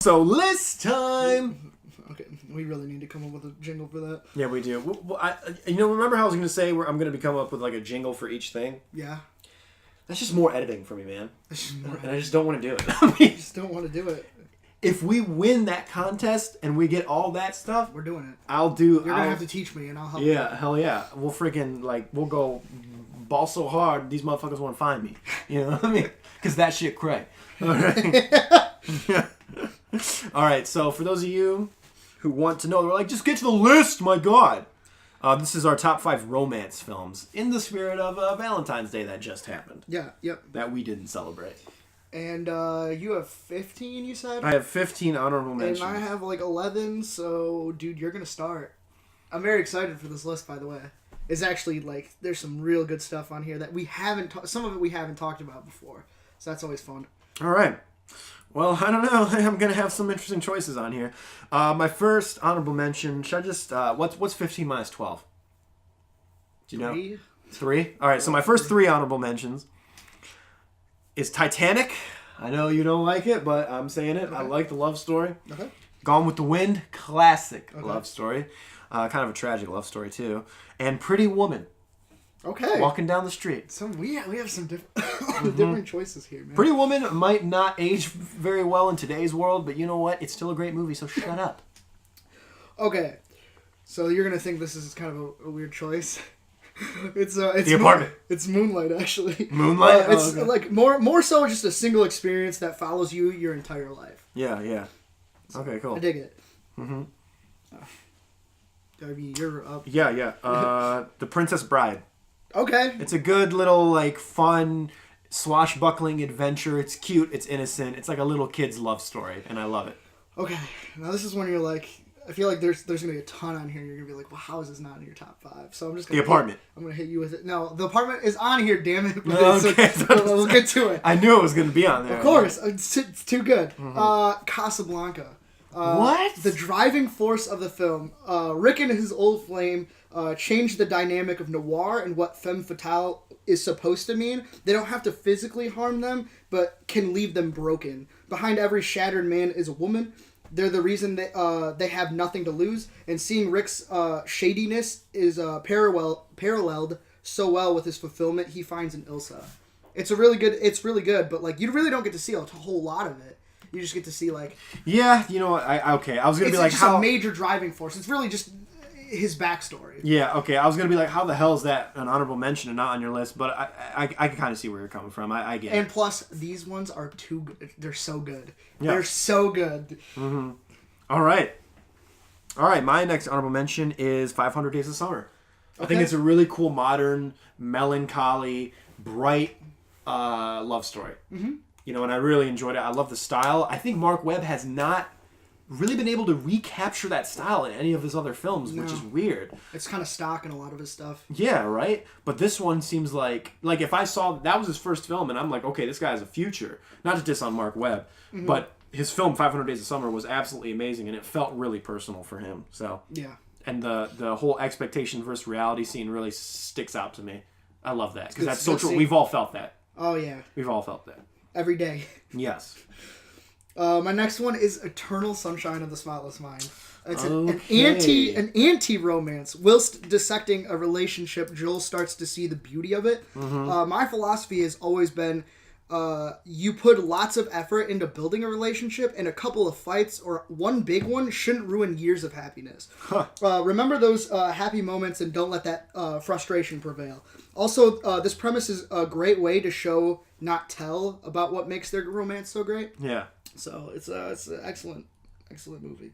So list time. Okay, we really need to come up with a jingle for that. Yeah, we do. Remember how I was going to say I'm going to come up with like a jingle for each thing? Yeah. That's just more editing for me, man. And I just don't want to do it. I just don't want to do it. If we win that contest and we get all that stuff, we're doing it. You're going to have to teach me and I'll help you. Yeah, hell yeah. We'll freaking, we'll go ball so hard, these motherfuckers want to find me. You know what I mean? Because that shit cray. All right. All right, so for those of you who want to know, they're like, just get to the list, my God. This is our top 5 romance films in the spirit of Valentine's Day that just happened. Yeah, yep. That we didn't celebrate. And you have 15, you said? I have 15 honorable mentions. And I have 11, so, dude, you're going to start. I'm very excited for this list, by the way. It's actually, there's some real good stuff on here that we haven't, some of it we haven't talked about before. So that's always fun. All right. Well, I don't know. I'm going to have some interesting choices on here. My first honorable mention, should I just... what's 15 minus 12? Do you know? 3? All right, so my first 3 honorable mentions is Titanic. I know you don't like it, but I'm saying it. Okay. I like the love story. Okay. Gone with the Wind, classic love story. Kind of a tragic love story, too. And Pretty Woman. Okay. Walking down the street. We have some different choices here, man. Pretty Woman might not age very well in today's world, but you know what? It's still a great movie, so shut up. Okay. So you're going to think this is kind of a weird choice. It's The Apartment. It's Moonlight, actually. Moonlight? It's more so just a single experience that follows you your entire life. Yeah. Okay, cool. I dig it. Mm-hmm. You're up. Yeah. The Princess Bride. Okay. It's a good little, fun, swashbuckling adventure. It's cute. It's innocent. It's like a little kid's love story, and I love it. Okay. Now, this is when you're I feel like there's going to be a ton on here. You're going to be like, well, how is this not in your top 5? So I'm just going to... The Apartment. I'm going to hit you with it. No, The Apartment is on here, damn it. Okay. We'll get to it. I knew it was going to be on there. Of course. It's too good. Mm-hmm. Casablanca. What? The driving force of the film. Rick and his old flame changed the dynamic of noir and what femme fatale is supposed to mean. They don't have to physically harm them, but can leave them broken. Behind every shattered man is a woman. They're the reason they have nothing to lose. And seeing Rick's shadiness is paralleled so well with his fulfillment he finds in Ilsa. It's really good, but you really don't get to see a whole lot of it. You just get to see Yeah, you know what? I was gonna be it's just a major driving force. It's really just his backstory. Yeah, okay. I was gonna be like, how the hell is that an honorable mention and not on your list? But I can kind of see where you're coming from. I get it. And plus, these ones are too good. They're so good. Yeah. They're so good. Mm-hmm. All right. My next honorable mention is 500 Days of Summer. Okay. I think it's a really cool, modern, melancholy, bright love story. Mm-hmm. And I really enjoyed it. I love the style. I think Mark Webb has not really been able to recapture that style in any of his other films, which is weird. It's kind of stock in a lot of his stuff. Yeah, right? But this one seems like if I saw that was his first film and I'm like, okay, this guy has a future. Not to diss on Mark Webb, but his film 500 Days of Summer was absolutely amazing and it felt really personal for him. So yeah. And the whole expectation versus reality scene really sticks out to me. I love that because that's so true. We've all felt that. Oh yeah. We've all felt that. Every day. Yes. My next one is Eternal Sunshine of the Spotless Mind. It's an anti-romance. Whilst dissecting a relationship, Joel starts to see the beauty of it. Mm-hmm. My philosophy has always been you put lots of effort into building a relationship, and a couple of fights or one big one shouldn't ruin years of happiness. Huh. Remember those happy moments and don't let that frustration prevail. Also, this premise is a great way to show, not tell, about what makes their romance so great. Yeah. So it's an excellent movie.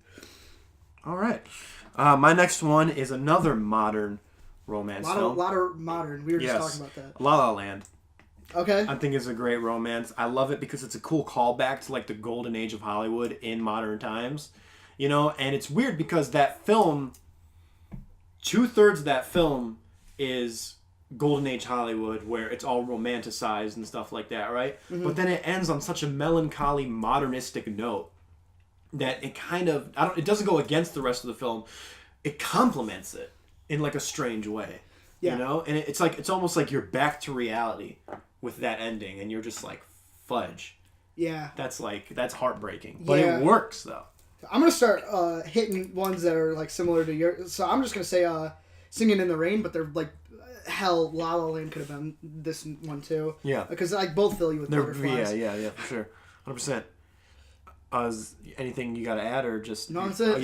All right. My next one is another modern romance film. A lot of modern. We were just talking about that. La La Land. Okay. I think it's a great romance. I love it because it's a cool callback to the golden age of Hollywood in modern times. And it's weird because that film, 2/3 of that film is golden age Hollywood where it's all romanticized and stuff like that, right? Mm-hmm. But then it ends on such a melancholy, modernistic note that it kind of, it doesn't go against the rest of the film. It complements it in a strange way, And it's almost like you're back to reality with that ending and you're just like, fudge. Yeah. That's heartbreaking. But it works, though. I'm going to start hitting ones that are, like, similar to yours. So I'm just going to say Singing in the Rain, but they're, like, hell, La La Land could have been this one, too. Yeah. Because, like, both fill you with butterflies. Yeah, for sure. 100%. Is anything you got to add, or just... No, that's it.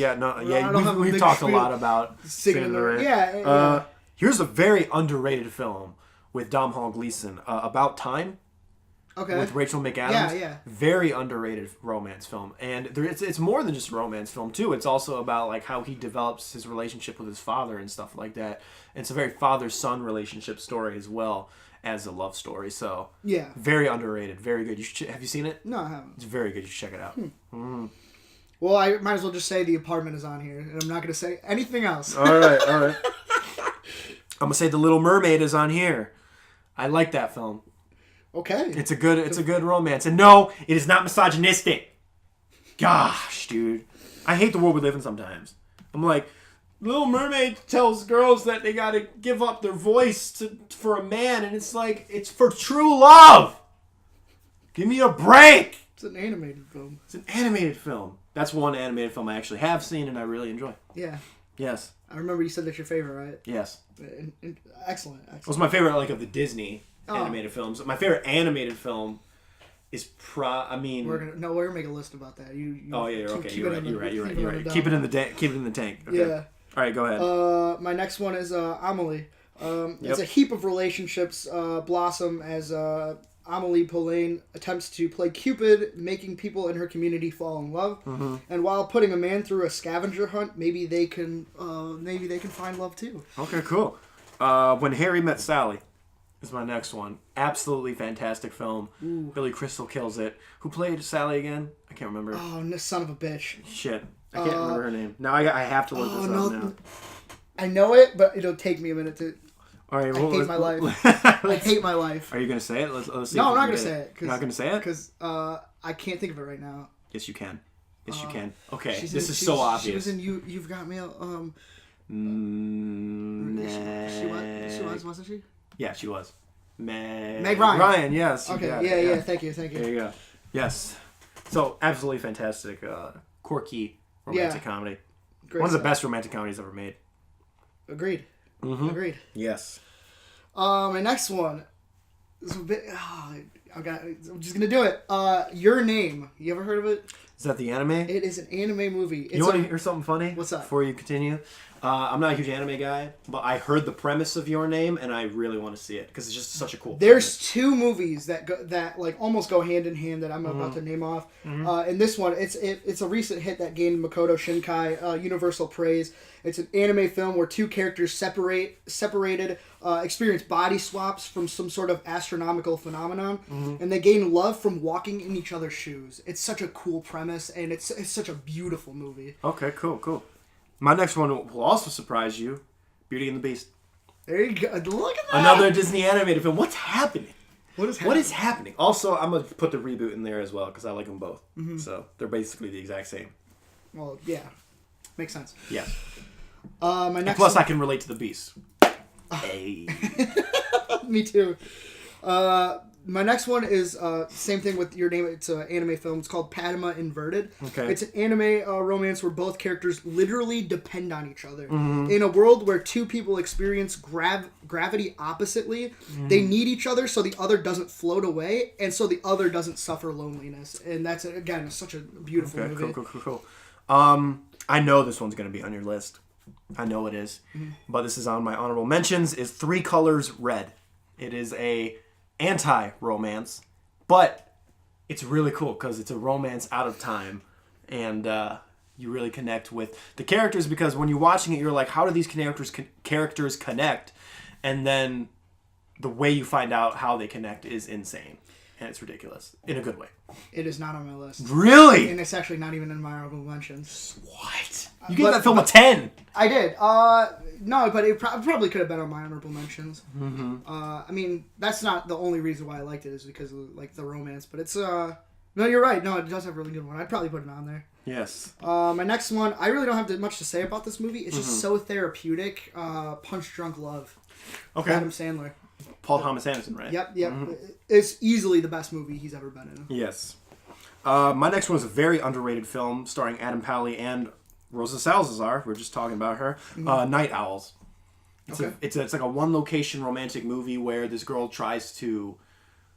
We've talked a lot about Singing in the Rain. Here's a very underrated film with Domhnall Gleeson, About Time. Okay. With Rachel McAdams. Yeah. Very underrated romance film. And it's more than just a romance film, too. It's also about like how he develops his relationship with his father and stuff like that. And it's a very father-son relationship story as well as a love story. So, yeah. Very underrated. Very good. Have you seen it? No, I haven't. It's very good. You should check it out. Well, I might as well just say The Apartment is on here. And I'm not going to say anything else. All right. I'm going to say The Little Mermaid is on here. I like that film. Okay. It's a good romance. And no, it is not misogynistic. Gosh, dude. I hate the world we live in sometimes. I'm like, Little Mermaid tells girls that they gotta give up their voice for a man, and it's like, it's for true love. Give me a break. It's an animated film. It's an animated film. That's one animated film I actually have seen and I really enjoy. Yeah. Yes. I remember you said that's your favorite, right? Yes. Excellent. It was my favorite, like, of the Disney animated films. My favorite animated film is we're gonna make a list about that. You're right. Keep it in the tank. Okay. Yeah. All right, go ahead. My next one is Amelie. It's a heap of relationships blossom as Amelie Poulain attempts to play Cupid, making people in her community fall in love. Mm-hmm. And while putting a man through a scavenger hunt, maybe they can find love too. Okay, cool. When Harry Met Sally is my next one. Absolutely fantastic film. Ooh. Billy Crystal kills it. Who played Sally again? I can't remember. Oh, son of a bitch. Shit. I can't remember her name. Now I have to look this up now. I know it, but it'll take me a minute to... All right, I hate my life. I hate my life. Are you going to say it? Let's see. No, I'm not going to say it. You're not going to say it? Because I can't think of it right now. Yes, you can. Yes, you can. Okay, this is so obvious. She was in You've Got Mail. She was, wasn't she? Yeah, she was. Meg Ryan. Ryan, yes. Okay, yeah. Thank you. There you go. Yes. So, absolutely fantastic, quirky romantic comedy. Great One of the best romantic comedies ever made. Agreed. Mm-hmm. Agreed. Yes. My next one is a bit... I'm just going to do it. Your Name. You ever heard of it? Is that the anime? It is an anime movie. You want to hear something funny? What's up? Before you continue? I'm not a huge anime guy, but I heard the premise of Your Name, and I really want to see it, because it's just such a cool There's two movies that like almost go hand in hand that I'm about to name off. Mm-hmm. And this one, it's a recent hit that gained Makoto Shinkai universal praise. It's an anime film where two characters separated experience body swaps from some sort of astronomical phenomenon, and they gain love from walking in each other's shoes. It's such a cool premise, and it's such a beautiful movie. Okay, cool. My next one will also surprise you. Beauty and the Beast. There you go. Look at that. Another Disney animated film. What's happening? What is happening? Also, I'm going to put the reboot in there as well, because I like them both. Mm-hmm. So, they're basically the exact same. Well, yeah. Makes sense. Yeah. My next plus, I can relate to the Beast. Hey. Me too. My next one is same thing with Your Name. It's an anime film. It's called Padma Inverted. Okay. It's an anime romance where both characters literally depend on each other. Mm-hmm. In a world where two people experience gravity oppositely, they need each other so the other doesn't float away, and so the other doesn't suffer loneliness. And that's, again, such a beautiful movie. Cool. I know this one's going to be on your list. I know it is. Mm-hmm. But this is on my honorable mentions, is Three Colors Red. It is a anti-romance, but it's really cool because it's a romance out of time, and you really connect with the characters, because when you're watching it, you're like, how do these characters connect? And then the way you find out how they connect is insane, and it's ridiculous in a good way. It is not on my list. Really? And it's actually not even in my honorable mentions. What? You gave that film a 10. I did. No, but it probably could have been on my honorable mentions. Mm-hmm. I mean, that's not the only reason why I liked it, is because of like the romance. But it's no, you're right. No, it does have a really good one. I'd probably put it on there. Yes. My next one, I really don't have much to say about this movie. It's just so therapeutic. Punch Drunk Love. Okay. Adam Sandler. Paul Thomas Anderson, right? Yep. Mm-hmm. It's easily the best movie he's ever been in. Yes. My next one is a very underrated film starring Adam Pally and Rosa Salazar. We were just talking about her. Night Owls. It's like a one location romantic movie where this girl tries to.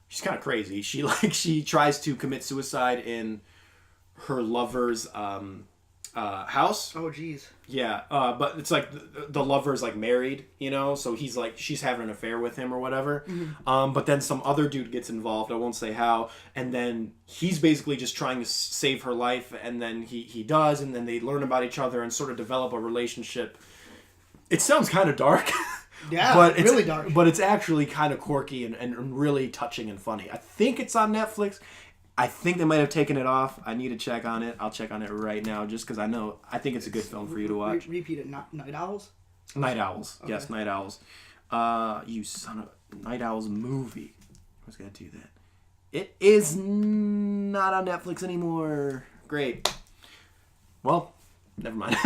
She's kind of crazy. She tries to commit suicide in her lover's house. Oh, jeez. Yeah, but it's like the lover's like married, so he's like, she's having an affair with him or whatever. But then some other dude gets involved, I won't say how, and then he's basically just trying to save her life, and then he does, and then they learn about each other and sort of develop a relationship. It sounds kind of dark. Yeah, but it's really dark. But it's actually kind of quirky and really touching and funny. I think it's on Netflix. I think they might have taken it off. I need to check on it. I'll check on it right now just because I think it's a good film for you to watch. Repeat it. Night Owls? Night Owls. Okay. Yes, Night Owls. You son of... Night Owls movie. I was going to do that. It is not on Netflix anymore. Great. Well, never mind.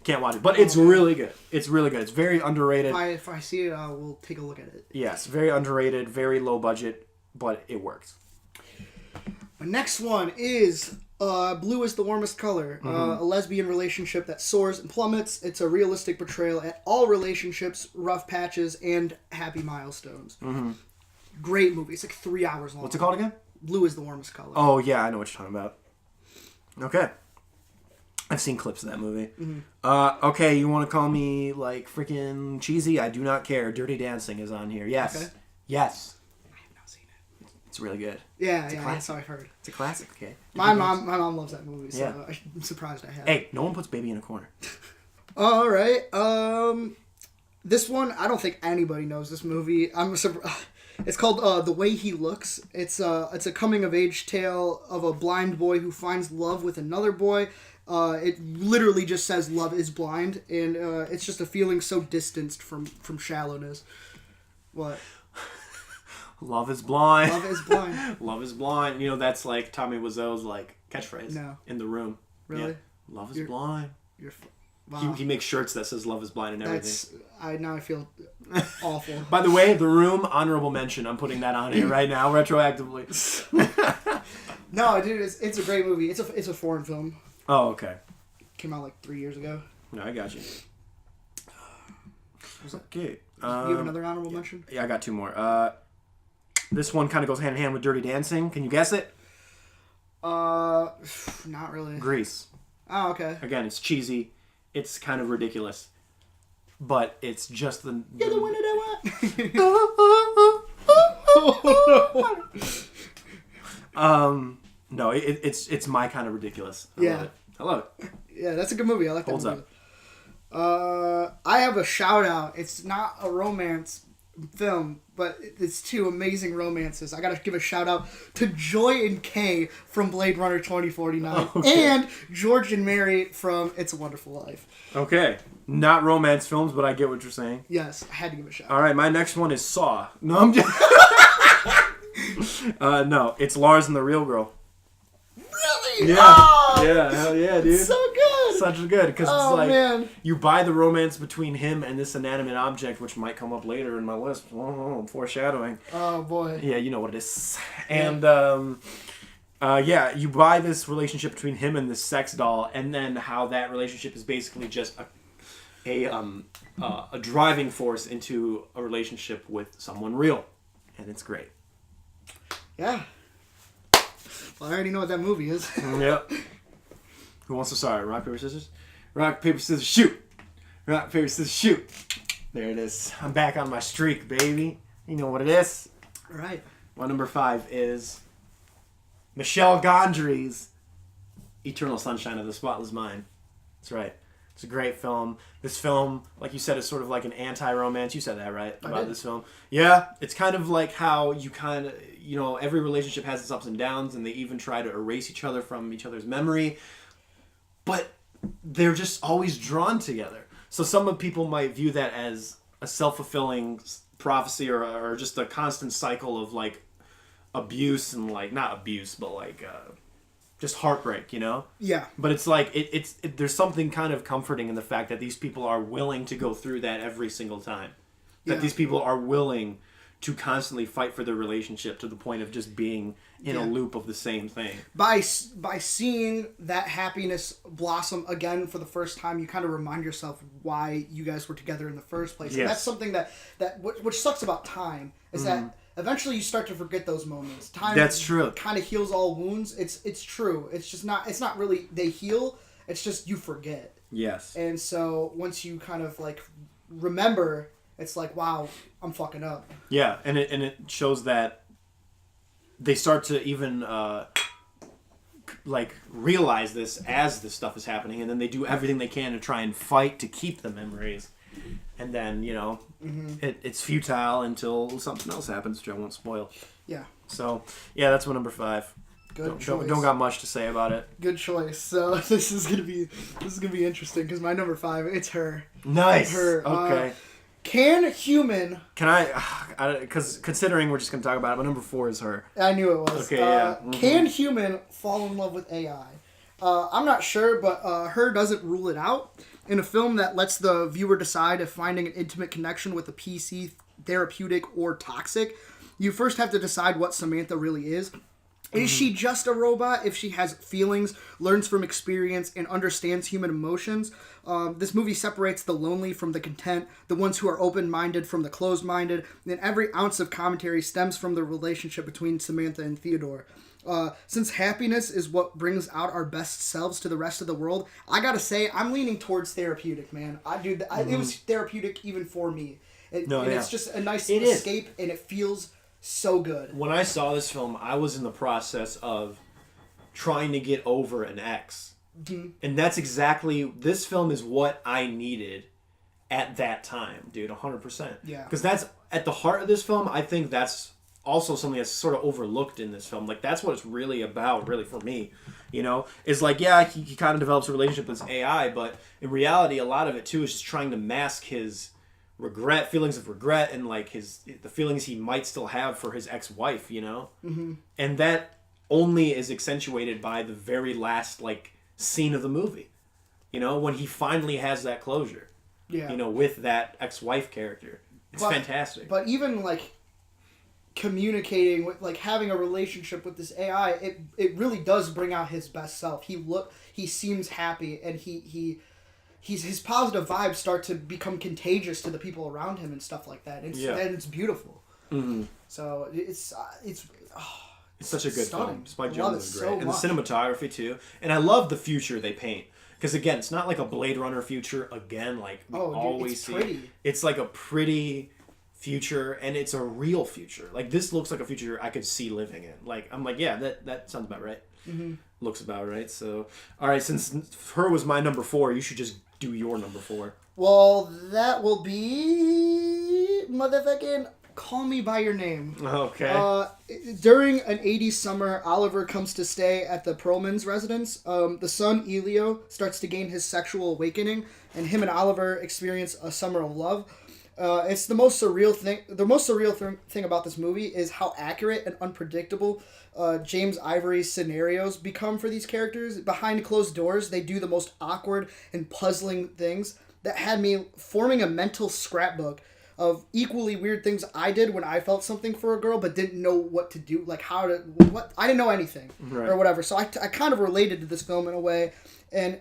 Can't watch it. But it's really good. It's really good. It's very underrated. If I see it, we'll take a look at it. Yes, very underrated, very low budget, but it works. My next one is Blue is the Warmest Color. A lesbian relationship that soars and plummets. It's a realistic portrayal at all relationships, rough patches, and happy milestones. Great movie. It's like 3 hours long. What's it called again? Blue is the Warmest Color. Oh, yeah, I know what you're talking about. Okay. I've seen clips of that movie. Okay, you want to call me, like, freaking cheesy? I do not care. Dirty Dancing is on here. Yes. Okay. Yes. I have not seen it. It's really good. Yeah, that's what I've heard. It's a classic, okay? My mom loves that movie, so yeah. I'm surprised I have. Hey, no one puts baby in a corner. All right. This one, I don't think anybody knows this movie. It's called The Way He Looks. It's a coming-of-age tale of a blind boy who finds love with another boy. It literally just says love is blind, and it's just a feeling so distanced from shallowness. What? Love is blind. Love is blind. Love is blind. That's like Tommy Wiseau's like catchphrase. No. In the room. Really? Yeah. Love is blind. Wow. He makes shirts that says love is blind and everything. Now I feel awful. By the way, The Room, honorable mention. I'm putting that on here right now, retroactively. No, dude, it's a great movie. It's a foreign film. Oh, okay. Came out like 3 years ago. No, I got you. Okay. You have another honorable mention? Yeah, I got two more. This one kind of goes hand in hand with Dirty Dancing. Can you guess it? Not really. Grease. Oh, okay. Again, it's cheesy. It's kind of ridiculous. But it's just the... You're the one that I want. No, it's my kind of ridiculous. I love it. Yeah, that's a good movie. I like that Holds movie. up. I have a shout out. It's not a romance film, but it's two amazing romances. I gotta give a shout out to Joy and Kay from Blade Runner 2049 and George and Mary from It's a Wonderful Life. Okay. Not romance films, but I get what you're saying. Yes, I had to give a shout out. All right, my next one is Saw. No, I'm just... no, it's Lars and the Real Girl. Really? Yeah. Oh, yeah, hell yeah, dude. So good. Such good, because it's like, man. you buy the romance between him and this inanimate object, which might come up later in my list. Oh, foreshadowing. Oh, boy. Yeah, you know what it is. And, you buy this relationship between him and this sex doll, and then how that relationship is basically just a driving force into a relationship with someone real. And it's great. Yeah. Well, I already know what that movie is. Yep. Who wants to start? Rock, paper, scissors? Rock, paper, scissors, shoot! Rock, paper, scissors, shoot! There it is. I'm back on my streak, baby. You know what it is. All right. My number 5 is Michel Gondry's Eternal Sunshine of the Spotless Mind. That's right. It's a great film. This film, like you said, is sort of like an anti-romance. You said that, right? About this film. Yeah. It's kind of like how you kind of, every relationship has its ups and downs, and they even try to erase each other from each other's memory. But they're just always drawn together. So some people might view that as a self-fulfilling prophecy or just a constant cycle of, like, abuse and, like, not abuse, but, like, just heartbreak, Yeah. But it's like there's something kind of comforting in the fact that these people are willing to go through that every single time. That these people are willing to constantly fight for their relationship to the point of just being in a loop of the same thing. By seeing that happiness blossom again for the first time, you kind of remind yourself why you guys were together in the first place. Yes. And that's something that which sucks about time is that eventually you start to forget those moments. Time That's true. Kind of heals all wounds. It's true. It's not really they heal. It's just you forget. Yes. And so once you kind of like remember, it's like, wow, I'm fucking up. Yeah, and it shows that they start to even like realize this as this stuff is happening, and then they do everything they can to try and fight to keep the memories. And then, it's futile until something else happens, which I won't spoil. Yeah. So, yeah, that's my number 5. Good choice. Don't got much to say about it. Good choice. So this is gonna be interesting because my number 5, it's her. Nice. Her. Okay. Can I, because considering we're just going to talk about it, my number 4 is her. I knew it was. Okay, yeah. Can human fall in love with AI? I'm not sure, but her doesn't rule it out. In a film that lets the viewer decide if finding an intimate connection with a PC therapeutic or toxic, you first have to decide what Samantha really is. Is she just a robot if she has feelings, learns from experience, and understands human emotions? This movie separates the lonely from the content, the ones who are open-minded from the closed-minded, and every ounce of commentary stems from the relationship between Samantha and Theodore. Since happiness is what brings out our best selves to the rest of the world, I gotta say, I'm leaning towards therapeutic, man. It was therapeutic even for me. It's just a nice escape, and it feels so good. When I saw this film, I was in the process of trying to get over an ex. Mm-hmm. And that's exactly, this film is what I needed at that time, dude, 100%. Yeah. Because that's, at the heart of this film, I think that's also something that's sort of overlooked in this film. Like, that's what it's really about, really, for me. Is like, yeah, he kind of develops a relationship with AI, but in reality, a lot of it, too, is just trying to mask his feelings of regret, and like the feelings he might still have for his ex-wife, Mm-hmm. And that only is accentuated by the very last like scene of the movie, when he finally has that closure, with that ex-wife character. It's fantastic. But even like communicating with, like, having a relationship with this AI, it really does bring out his best self. He seems happy, and his positive vibes start to become contagious to the people around him and stuff like that. And it's beautiful. Mm-hmm. So it's such a good film. Spike Jonze is great, so and much. the cinematography too. And I love the future they paint, because again, it's not like a Blade Runner future. Again, like we always it's see, pretty. It's like a pretty future, and it's a real future. Like, this looks like a future I could see living in. Like, I'm like, yeah, that sounds about right. Mm-hmm. Looks about right. So, all right, since her was my number 4, you should just do your number 4. Well, that will be motherfucking Call Me By Your Name. Okay. During an 80s summer, Oliver comes to stay at the Perlman's residence. The son, Elio, starts to gain his sexual awakening, and him and Oliver experience a summer of love. It's the most surreal thing. The most surreal thing about this movie is how accurate and unpredictable James Ivory's scenarios become for these characters. Behind closed doors, they do the most awkward and puzzling things that had me forming a mental scrapbook of equally weird things I did when I felt something for a girl but didn't know what to do, like I didn't know anything, right, or whatever. So I kind of related to this film in a way, and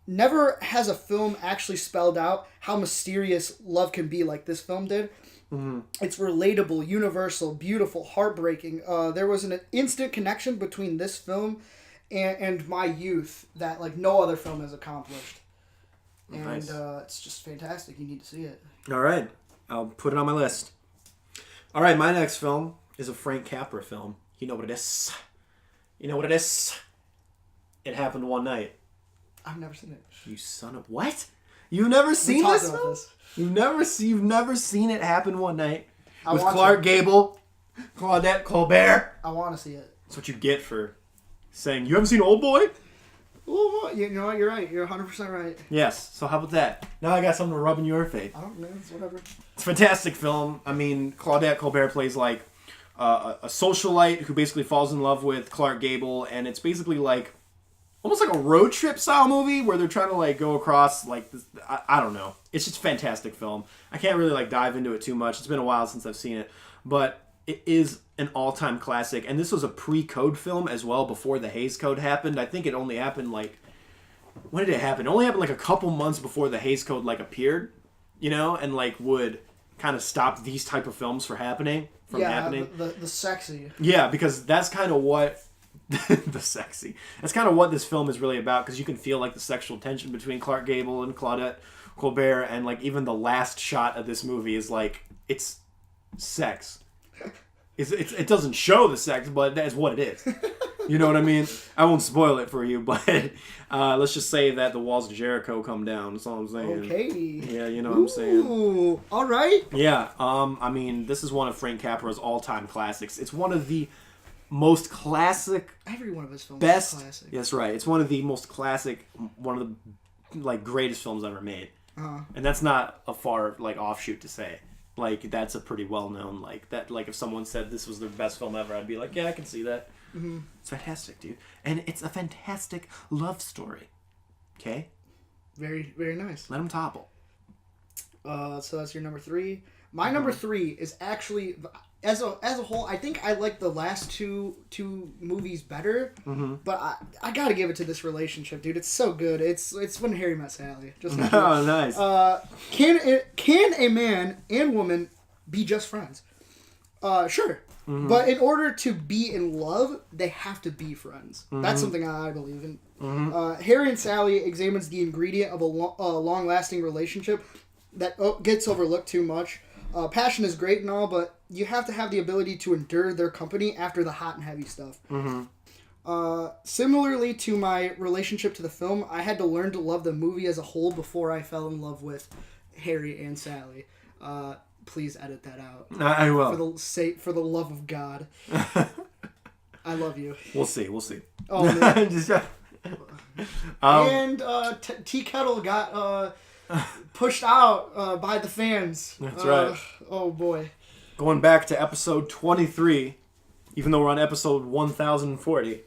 never has a film actually spelled out how mysterious love can be like this film did. Mm-hmm. It's relatable, universal, beautiful, heartbreaking. There was an instant connection between this film and my youth that like no other film has accomplished. And nice. It's just fantastic. You need to see it. All right. I'll put it on my list. All right, my next film is a Frank Capra film. You know what it is. It Happened One Night. I've never seen it. You son of... What? You've never seen this film? You've never seen It Happen One Night with Clark Gable, Claudette Colbert? I want to see it. That's what you get for saying, you haven't seen Old Boy? Well, you know what? You're right. You're 100% right. Yes. So how about that? Now I got something to rub in your face. I don't know. It's whatever. It's a fantastic film. I mean, Claudette Colbert plays like a socialite who basically falls in love with Clark Gable, and it's basically like almost like a road trip style movie where they're trying to like go across like this. I don't know. It's just a fantastic film. I can't really like dive into it too much. It's been a while since I've seen it, but it is an all-time classic. And this was a pre-Code film as well, before the Hays Code happened. I think it only happened like... When did it happen? It only happened like a couple months before the Hays Code like appeared, you know, and like would kind of stop these type of films from happening. The sexy. Yeah, because that's kind of what... the sexy. That's kind of what this film is really about, because you can feel like the sexual tension between Clark Gable and Claudette Colbert, and like even the last shot of this movie is like, it's sex. It doesn't show the sex, but that's what it is. You know what I mean? I won't spoil it for you, but let's just say that the walls of Jericho come down. That's all I'm saying. Okay. Yeah, you know what I'm saying. Ooh, all right. Yeah. I mean, this is one of Frank Capra's all-time classics. It's one of the most classic. Every one of his films best, is classic. That's right. It's one of the most classic, one of the like greatest films ever made. And that's not a far like offshoot to say. Like, that's a pretty well-known, like, that, like, if someone said this was their best film ever, I'd be like, yeah, I can see that. Mm-hmm. It's fantastic, dude. And it's a fantastic love story. Okay? Very, very nice. Let them topple. So that's your number 3. My number 3 is actually, as a whole, I think I like the last two movies better. Mm-hmm. But I gotta give it to this relationship, dude. It's so good. It's When Harry Met Sally. Just oh, nice. Can a man and woman be just friends? Sure. Mm-hmm. But in order to be in love, they have to be friends. Mm-hmm. That's something I believe in. Mm-hmm. Harry and Sally examines the ingredient of a long-lasting relationship that gets overlooked too much. Passion is great and all, but you have to have the ability to endure their company after the hot and heavy stuff. Mm-hmm. Similarly to my relationship to the film, I had to learn to love the movie as a whole before I fell in love with Harry and Sally. Please edit that out. I will. For the love of God. I love you. We'll see. Oh, man. And T-Kettle got pushed out by the fans. That's right. Oh, boy. Going back to episode 23, even though we're on episode 1040.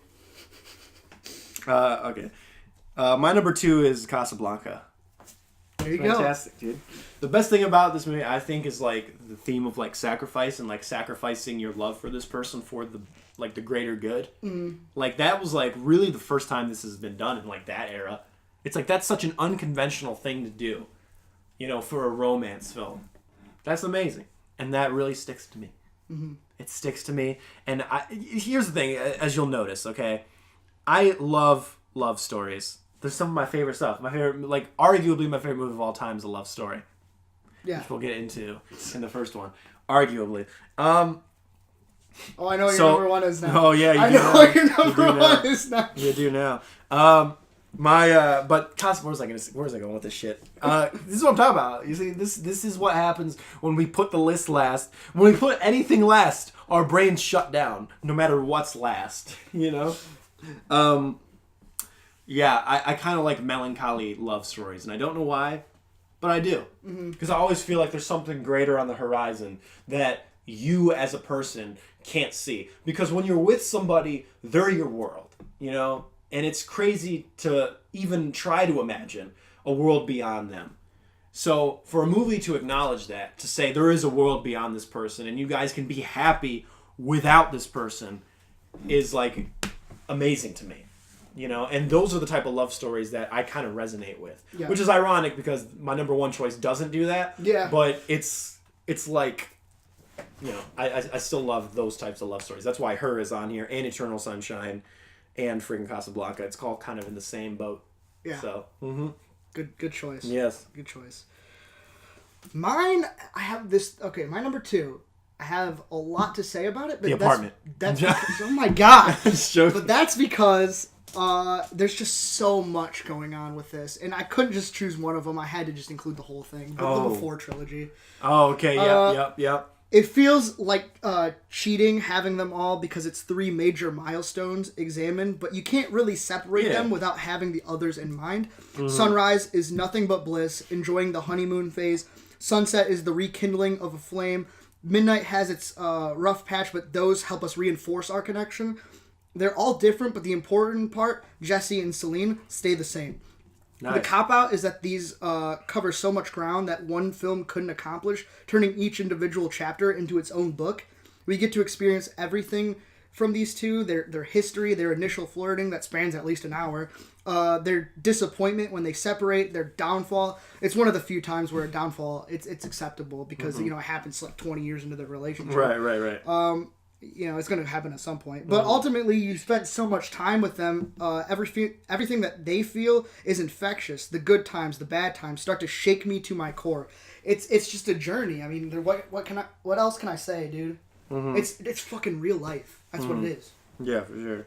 Okay. My number 2 is Casablanca. There you Fantastic, dude. The best thing about this movie, I think, is like the theme of like sacrifice and like sacrificing your love for this person for the like the greater good. Mm. Like that was like really the first time this has been done in like that era. It's like that's such an unconventional thing to do, you know, for a romance film. That's amazing, and that really sticks to me. Mm-hmm. It sticks to me, and here's the thing, as you'll notice. Okay, I love love stories. They're some of my favorite stuff. My favorite, like, arguably my favorite movie of all time is A Love Story. Yeah. Which we'll get into in the first one. Arguably. Oh, I know what your number 1 is now. Oh, yeah, I know what your number 1 is now. You do now. But where's I going with this shit? This is what I'm talking about. You see, this is what happens when we put the list last. When we put anything last, our brains shut down, no matter what's last, you know? Yeah, I kind of like melancholy love stories, and I don't know why, but I do. Because I always feel like there's something greater on the horizon that you as a person can't see. Because when you're with somebody, they're your world, you know? And it's crazy to even try to imagine a world beyond them. So for a movie to acknowledge that, to say there is a world beyond this person, and you guys can be happy without this person, is like amazing to me. You know, and those are the type of love stories that I kind of resonate with, which is ironic because my number 1 choice doesn't do that. Yeah. But it's like, you know, I still love those types of love stories. That's why Her is on here, and Eternal Sunshine, and freaking Casablanca. It's all kind of in the same boat. Yeah. So. Mm-hmm. Good choice. Yes. Good choice. Mine, I have this. Okay, my number 2. I have a lot to say about it. But The Apartment. That's because, oh my god. But that's because. There's just so much going on with this, and I couldn't just choose one of them. I had to just include the whole thing, the Before trilogy. Oh, okay, yep. It feels like cheating having them all because it's 3 major milestones examined, but you can't really separate them without having the others in mind. Mm-hmm. Sunrise is nothing but bliss, enjoying the honeymoon phase. Sunset is the rekindling of a flame. Midnight has its rough patch, but those help us reinforce our connection. They're all different, but the important part, Jesse and Celine, stay the same. Nice. The cop-out is that these cover so much ground that one film couldn't accomplish, turning each individual chapter into its own book. We get to experience everything from these two, their history, their initial flirting that spans at least an hour, their disappointment when they separate, their downfall. It's one of the few times where a downfall, it's acceptable because, it happens like 20 years into the relationship. Right. It's going to happen at some point. But ultimately, you spent so much time with them. Everything that they feel is infectious. The good times, the bad times start to shake me to my core. It's just a journey. I mean, what else can I say, dude? It's fucking real life. That's what it is. Yeah, for sure.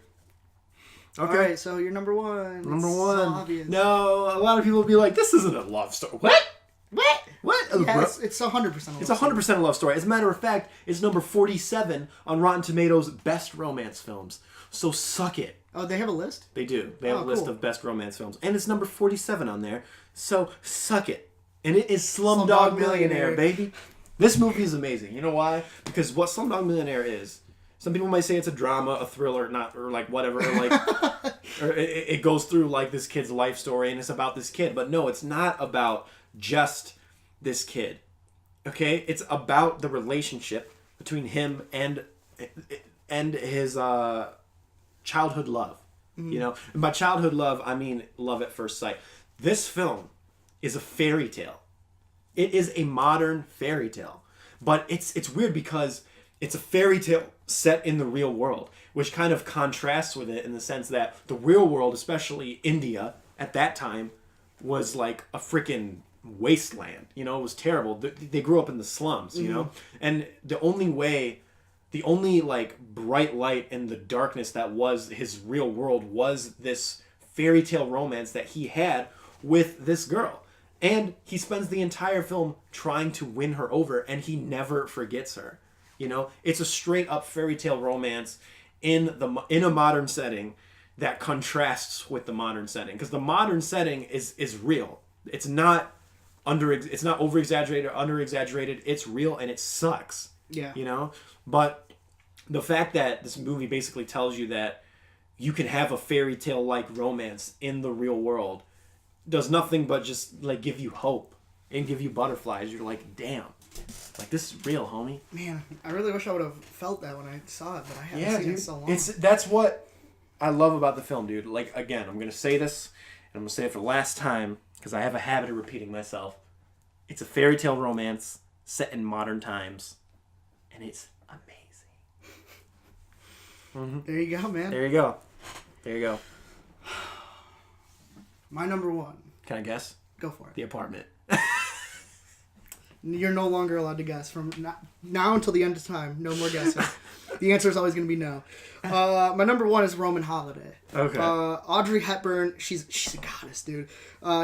Okay. All right, so you're number one. Number It's one. So obvious. No, a lot of people will be like, this isn't a love story. What? Yeah, it's 100%. It's 100% a love story. As a matter of fact, it's number 47 on Rotten Tomatoes' best romance films. So suck it. Oh, they have a list? They do. They have a list of best romance films. And it's number 47 on there. So suck it. And it is Slumdog Millionaire, baby. This movie is amazing. You know why? Because what Slumdog Millionaire is, some people might say it's a drama, a thriller, or like whatever. Or it goes through like this kid's life story and it's about this kid. But no, it's not about just this kid. Okay? It's about the relationship between him and his childhood love. You know? And by childhood love, I mean love at first sight. This film is a fairy tale. It is a modern fairy tale. But it's weird because it's a fairy tale set in the real world, which kind of contrasts with it in the sense that the real world, especially India at that time, was like a freaking wasteland. You know, it was terrible. They grew up in the slums, you know? And the only like bright light in the darkness that was his real world was this fairy tale romance that he had with this girl. And he spends the entire film trying to win her over, and he never forgets her. You know, it's a straight up fairy tale romance in a modern setting that contrasts with the modern setting, because the modern setting is real. It's not over exaggerated or under exaggerated. It's real and it sucks. Yeah. You know, but the fact that this movie basically tells you that you can have a fairy tale like romance in the real world does nothing but just like give you hope and give you butterflies. You're like, damn. Like, this is real, homie. Man, I really wish I would have felt that when I saw it, but I haven't seen it in so long. That's what I love about the film, dude. Like, again, I'm going to say this, and I'm going to say it for the last time, because I have a habit of repeating myself. It's a fairy tale romance set in modern times, and it's amazing. There you go, man. There you go. My number one. Can I guess? Go for it. The Apartment. You're no longer allowed to guess from now until the end of time. No more guessing. The answer is always going to be no. My number one is Roman Holiday. Okay. Audrey Hepburn, she's a goddess, dude.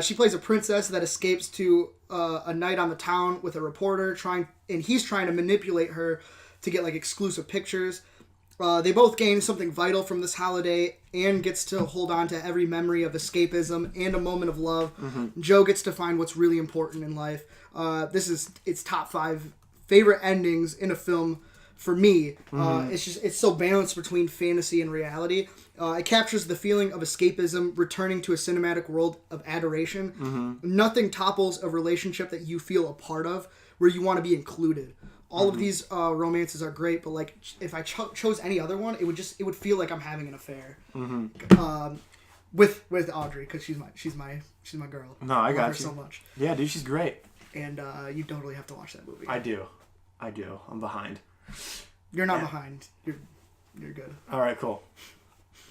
She plays a princess that escapes to a night on the town with a reporter and he's trying to manipulate her to get like exclusive pictures. They both gain something vital from this holiday. Anne gets to hold on to every memory of escapism and a moment of love. Joe gets to find what's really important in life. This is its top 5 favorite endings in a film for me. It's so balanced between fantasy and reality. It captures the feeling of escapism, returning to a cinematic world of adoration. Nothing topples a relationship that you feel a part of, where you want to be included. All of these romances are great, but like if I chose any other one, it would feel like I'm having an affair with Audrey, because she's my girl. No, I got her you so much. Yeah, dude, she's great. And you don't really have to watch that movie. I do. I'm behind. You're not behind. You're good. All right, cool.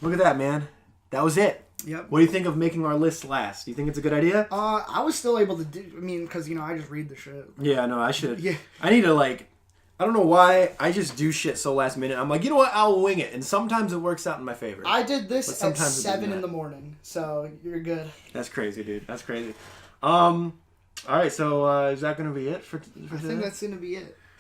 Look at that, man. That was it. Yep. What do you think of making our list last? Do you think it's a good idea? I was still able to do. I mean, because I just read the shit. Yeah, no, I should. Yeah. I need to I don't know why I just do shit so last minute. I'm like, you know what? I'll wing it, and sometimes it works out in my favor. I did this at sometimes 7 in the morning, so you're good. That's crazy, dude. That's crazy. All right, so is that gonna be it for today? I think that's gonna be it.